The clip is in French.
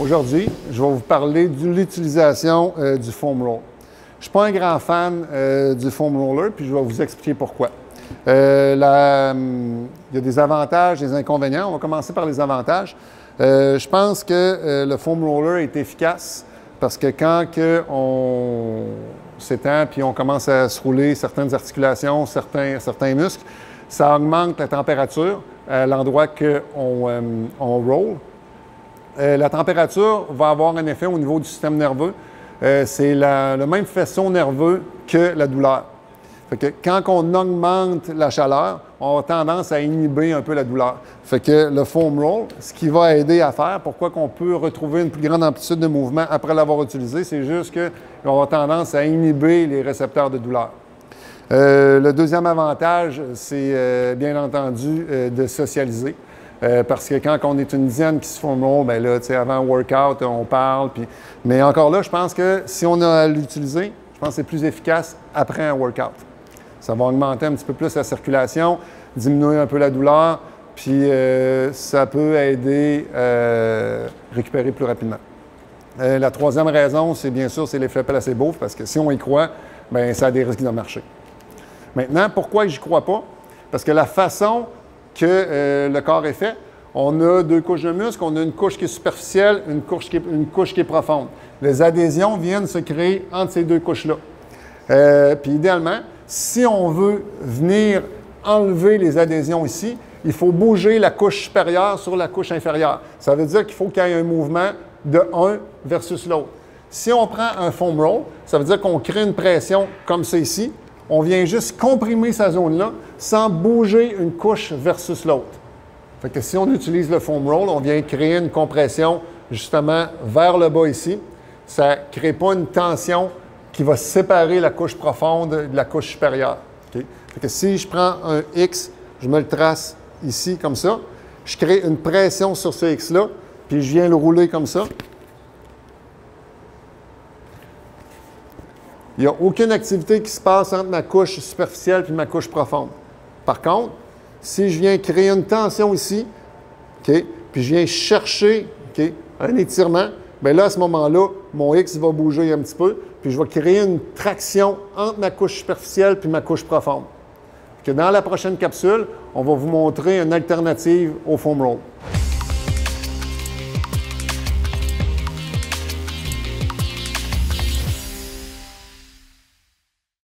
Aujourd'hui, je vais vous parler de l'utilisation du foam roll. Je ne suis pas un grand fan du foam roller, puis je vais vous expliquer pourquoi. Il y a des avantages, des inconvénients. On va commencer par les avantages. Je pense que le foam roller est efficace parce que quand on s'étend puis on commence à se rouler certaines articulations, certains muscles, ça augmente la température à l'endroit qu'on roll. La température va avoir un effet au niveau du système nerveux. C'est le même faisceau nerveux que la douleur. Fait que quand on augmente la chaleur, on a tendance à inhiber un peu la douleur. Fait que le foam roll, ce qui va aider à faire, pourquoi qu'on peut retrouver une plus grande amplitude de mouvement après l'avoir utilisé, c'est juste qu'on a tendance à inhiber les récepteurs de douleur. Le deuxième avantage, c'est bien entendu de socialiser. Parce que quand on est une dizaine qui se foam roll, bien là, avant un workout, on parle. Mais encore là, je pense que si on a à l'utiliser, je pense que c'est plus efficace après un workout. Ça va augmenter un petit peu plus la circulation, diminuer un peu la douleur, puis ça peut aider à récupérer plus rapidement. La troisième raison, c'est bien sûr, c'est l'effet placebo, parce que si on y croit, bien, ça a des risques de marcher. Maintenant, pourquoi je n'y crois pas? Parce que la façon que le corps est fait, on a deux couches de muscles, on a une couche qui est superficielle, une couche qui est profonde. Les adhésions viennent se créer entre ces deux couches-là. Puis idéalement, si on veut venir enlever les adhésions ici, il faut bouger la couche supérieure sur la couche inférieure. Ça veut dire qu'il faut qu'il y ait un mouvement de un versus l'autre. Si on prend un foam roll, ça veut dire qu'on crée une pression comme ça ici. On vient juste comprimer sa zone-là sans bouger une couche versus l'autre. Fait que si on utilise le foam roll, on vient créer une compression justement vers le bas ici. Ça ne crée pas une tension qui va séparer la couche profonde de la couche supérieure. Okay? Fait que si je prends un X, je me le trace ici comme ça, je crée une pression sur ce X-là, puis je viens le rouler comme ça. Il n'y a aucune activité qui se passe entre ma couche superficielle et ma couche profonde. Par contre, si je viens créer une tension ici, okay, puis je viens chercher un étirement, bien là, à ce moment-là, mon X va bouger un petit peu, puis je vais créer une traction entre ma couche superficielle et ma couche profonde. Que dans la prochaine capsule, on va vous montrer une alternative au foam roll.